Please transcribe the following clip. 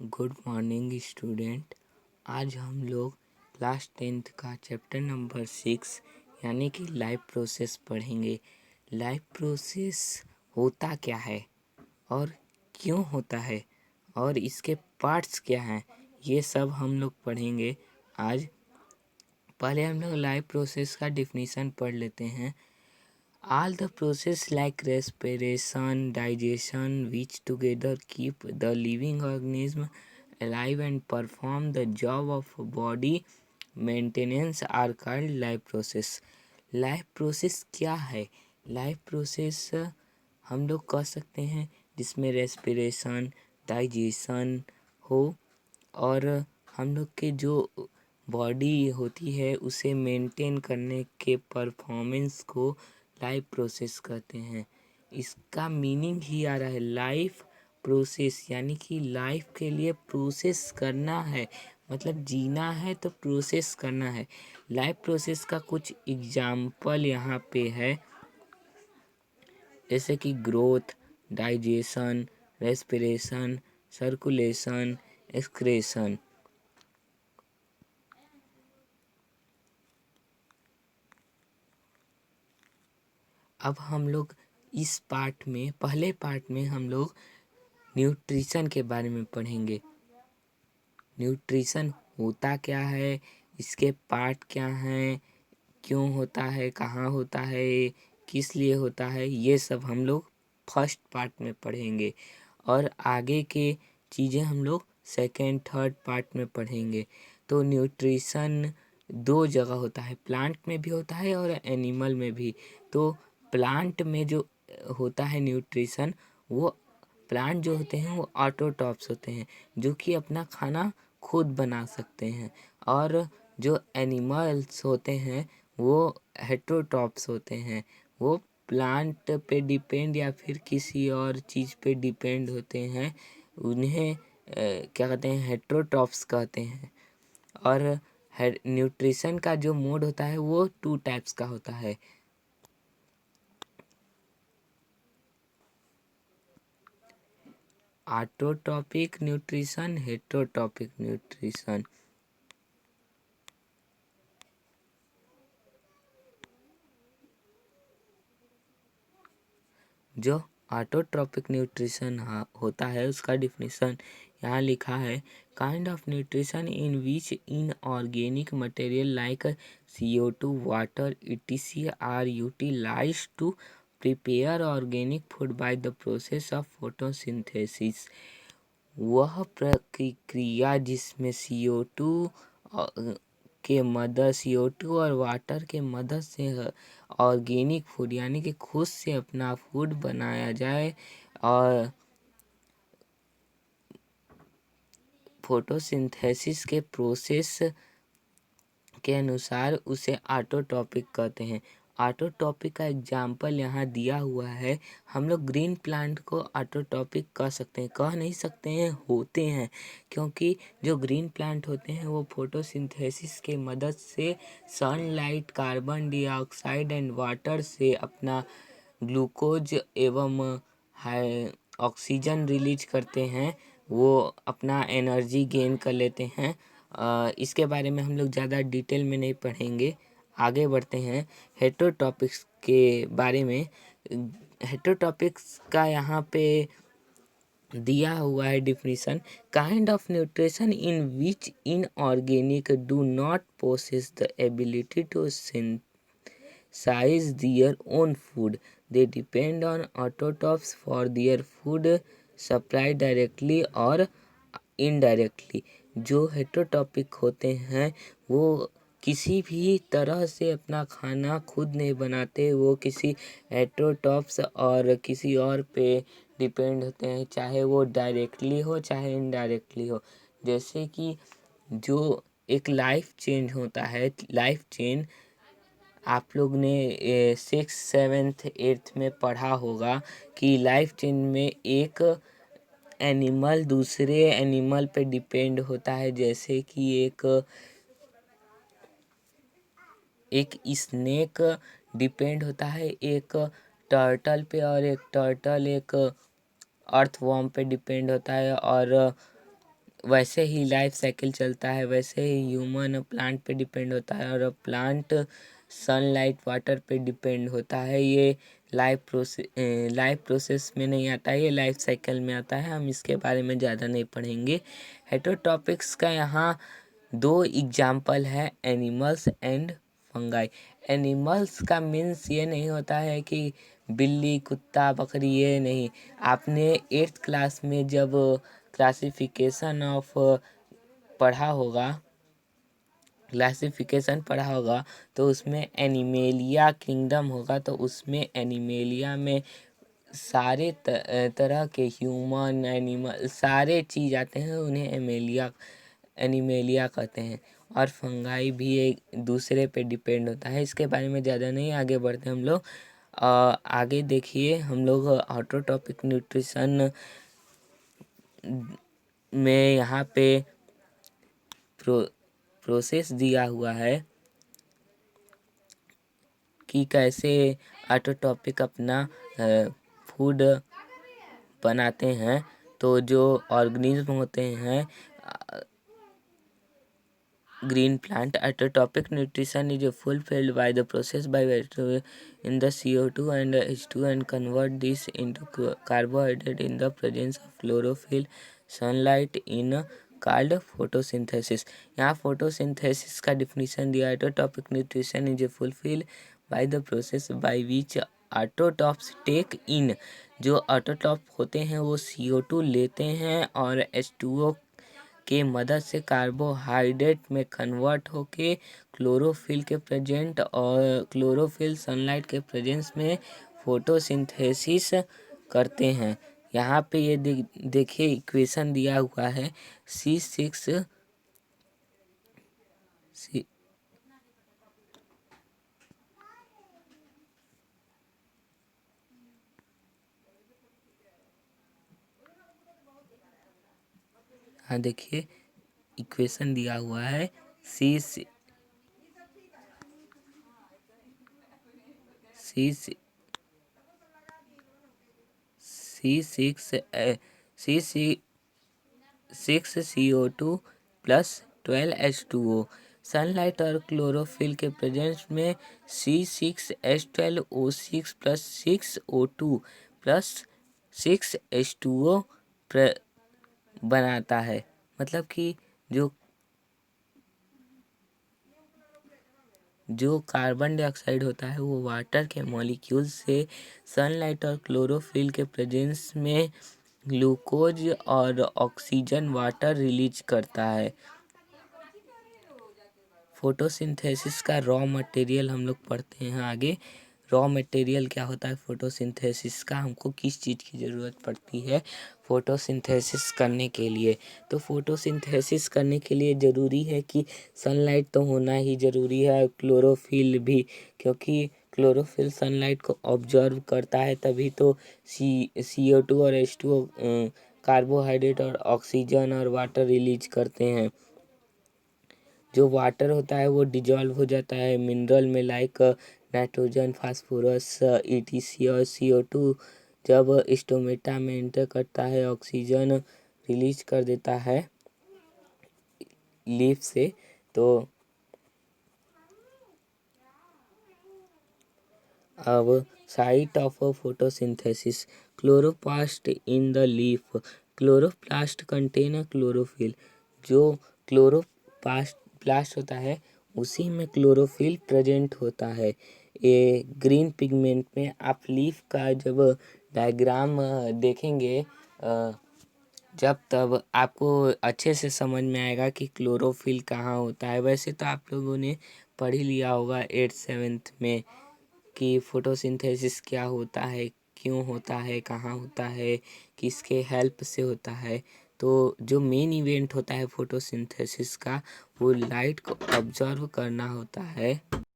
Good morning student. आज हम लोग क्लास 10th का चैप्टर नंबर 6 यानी कि लाइफ प्रोसेस पढ़ेंगे। लाइफ प्रोसेस होता क्या है और क्यों होता है और इसके पार्ट्स क्या हैं, ये सब हम लोग पढ़ेंगे आज। पहले हम लोग लाइफ प्रोसेस का डिफिनीशन पढ़ लेते हैं। All the process like respiration, digestion, which together keep the living organism alive and perform the job of body maintenance are called life process. Life process क्या है? लाइफ प्रोसेस हम लोग कह सकते हैं जिसमें रेस्पिरेशन, डाइजेशन हो और हम लोग के जो बॉडी होती है उसे मेंटेन करने के परफॉर्मेंस को लाइफ प्रोसेस कहते हैं। इसका मीनिंग ही आ रहा है लाइफ प्रोसेस, यानी कि लाइफ के लिए प्रोसेस करना है, मतलब जीना है तो प्रोसेस करना है। लाइफ प्रोसेस का कुछ एग्जाम्पल यहाँ पे है, जैसे कि growth, digestion, respiration, circulation, excretion. अब हम लोग इस पार्ट में, पहले पार्ट में हम लोग न्यूट्रिशन के बारे में पढ़ेंगे। न्यूट्रिशन होता क्या है, इसके पार्ट क्या हैं, क्यों होता है, कहाँ होता है, किस लिए होता है, ये सब हम लोग फर्स्ट पार्ट में पढ़ेंगे और आगे के चीज़ें हम लोग सेकेंड थर्ड पार्ट में पढ़ेंगे। तो न्यूट्रिशन दो जगह होता है, प्लांट में भी होता है और एनिमल में भी। तो प्लांट में जो होता है न्यूट्रिशन, वो प्लांट जो होते हैं वो ऑटोट्रॉफ्स होते हैं जो कि अपना खाना खुद बना सकते हैं, और जो एनिमल्स होते हैं वो हेटरोट्रॉफ्स होते हैं, वो प्लांट पे डिपेंड या फिर किसी और चीज़ पे डिपेंड होते हैं। उन्हें क्या कहते हैं, हेटरोट्रॉफ्स कहते हैं। और न्यूट्रिशन का जो मोड होता है वो टू टाइप्स का होता है। Autotrophic nutrition, heterotrophic nutrition. जो ऑटोट्रॉपिक न्यूट्रिशन होता है उसका डिफिनीशन यहाँ लिखा है। Kind of nutrition in which inorganic material like CO2, water etc are utilised to prepare organic food by the process of photosynthesis. वह प्रक्रिया जिसमें CO2 और वाटर के मदद से ऑर्गेनिक फूड यानी कि खुद से अपना फूड बनाया जाए, और फोटोसिंथेसिस के प्रोसेस के अनुसार उसे ऑटोट्रॉपिक कहते हैं। ऑटोट्रॉपिक का एग्जाम्पल यहाँ दिया हुआ है। हम लोग ग्रीन प्लांट को ऑटोट्रॉपिक कह सकते हैं, कह नहीं सकते हैं, होते हैं, क्योंकि जो ग्रीन प्लांट होते हैं वो फोटोसिंथेसिस के मदद से sunlight, carbon dioxide and water से अपना ग्लूकोज एवं ऑक्सीजन रिलीज करते हैं, वो अपना एनर्जी गेन कर लेते हैं। इसके बारे में हम लोग ज़्यादा डिटेल में नहीं पढ़ेंगे, आगे बढ़ते हैं हेटरोट्रॉपिक्स के बारे में। हेटरोट्रॉपिक्स का यहाँ पे दिया हुआ है definition. Kind of nutrition in which inorganic do not possess the ability to size their own food. They depend on autotrophs for their food supply directly और इनडायरेक्टली। जो हेटरोट्रॉपिक होते हैं वो किसी भी तरह से अपना खाना खुद नहीं बनाते, वो किसी हेटरोट्रॉफ्स और किसी और पे डिपेंड होते हैं, चाहे वो डायरेक्टली हो चाहे इनडायरेक्टली हो। जैसे कि जो एक लाइफ चेंज होता है, लाइफ चेन आप लोग ने 6th 7th 8th में पढ़ा होगा कि लाइफ चेन में एक एनिमल दूसरे एनिमल पे डिपेंड होता है। जैसे कि एक स्नेक डिपेंड होता है एक टर्टल पे, और एक टर्टल एक अर्थवर्म पे डिपेंड होता है, और वैसे ही लाइफ साइकिल चलता है, वैसे ही ह्यूमन प्लांट पे डिपेंड होता है और प्लांट सनलाइट वाटर पे डिपेंड होता है। ये लाइफ प्रोसेस में नहीं आता है, ये लाइफ साइकिल में आता है। हम इसके बारे में ज़्यादा नहीं पढ़ेंगे। हेटेरोटॉपिक्स का यहाँ दो एग्जाम्पल है, एनिमल्स एंड फंगाई। एनिमल्स का मीन्स ये नहीं होता है कि बिल्ली कुत्ता बकरी, ये नहीं। आपने 8th क्लास में जब क्लासिफिकेशन ऑफ पढ़ा होगा तो उसमें एनिमेलिया किंगडम होगा, तो उसमें एनिमेलिया में सारे तरह के ह्यूमन एनिमल सारे चीज़ आते हैं, उन्हें एनिमेलिया कहते हैं। और फंगाई भी एक दूसरे पे डिपेंड होता है। इसके बारे में ज़्यादा नहीं, आगे बढ़ते हम लोग। आगे देखिए, हम लोग ऑटोटॉपिक न्यूट्रिशन में यहाँ पे प्रोसेस दिया हुआ है कि कैसे ऑटोटॉपिक अपना फूड बनाते हैं। तो जो ऑर्गेनिज्म होते हैं green plant, autotrophic nutrition is fulfilled by the process by in the CO2 and H2 and convert this into carbohydrate in the presence of chlorophyll, sunlight in called photosynthesis। यहाँ photosynthesis का definition दिया है। autotrophic nutrition is fulfilled by the process by which autotrophs take in. जो autotroph होते हैं वो CO2 लेते हैं और H2O के मदद से कार्बोहाइड्रेट में कन्वर्ट होके क्लोरोफिल के प्रेजेंट और क्लोरोफिल सनलाइट के प्रेजेंस में फोटोसिंथेसिस करते हैं। यहाँ पे ये देखिए इक्वेशन दिया हुआ है C6 हाँ देखिए इक्वेशन दिया हुआ है C6 CO2 plus 12H2O। Sunlight और क्लोरोफिल के प्रेजेंस में C6H12O6 plus 6O2 plus 6H2O बनाता है। मतलब कि जो कार्बन डाइऑक्साइड होता है वो वाटर के मॉलिक्यूल से सनलाइट और क्लोरोफिल के प्रेजेंस में ग्लूकोज और ऑक्सीजन वाटर रिलीज करता है। फोटोसिंथेसिस का रॉ मटेरियल हम लोग पढ़ते हैं आगे। रॉ मटेरियल क्या होता है फोटोसिंथेसिस का, हमको किस चीज़ की ज़रूरत पड़ती है फोटोसिंथेसिस करने के लिए। तो फोटोसिंथेसिस करने के लिए ज़रूरी है कि सनलाइट तो होना ही ज़रूरी है, क्लोरोफिल भी, क्योंकि क्लोरोफिल सनलाइट को ऑब्जर्व करता है तभी तो CO2 और H2O कार्बोहाइड्रेट और ऑक्सीजन और वाटर रिलीज करते हैं। जो वाटर होता है वो डिजॉल्व हो जाता है मिनरल में, लाइक नाइट्रोजन, फास्फोरस, ETC और CO2 जब स्टोमेटा में एंटर करता है ऑक्सीजन रिलीज कर देता है लीफ से। तो अब site of photosynthesis, chloroplast in the leaf. Chloroplast contain chlorophyll. जो क्लोरोप्लास्ट होता है उसी में क्लोरोफिल प्रेजेंट होता है। ये ग्रीन पिगमेंट में आप लीफ का जब डायग्राम देखेंगे जब तब आपको अच्छे से समझ में आएगा कि क्लोरोफिल कहाँ होता है। वैसे तो आप लोगों ने पढ़ ही लिया होगा 8th 7th में कि फोटोसिंथेसिस क्या होता है, क्यों होता है, कहाँ होता है, किसके हेल्प से होता है। तो जो मेन इवेंट होता है फोटोसिंथेसिस का वो लाइट को ऑब्जर्व करना होता है।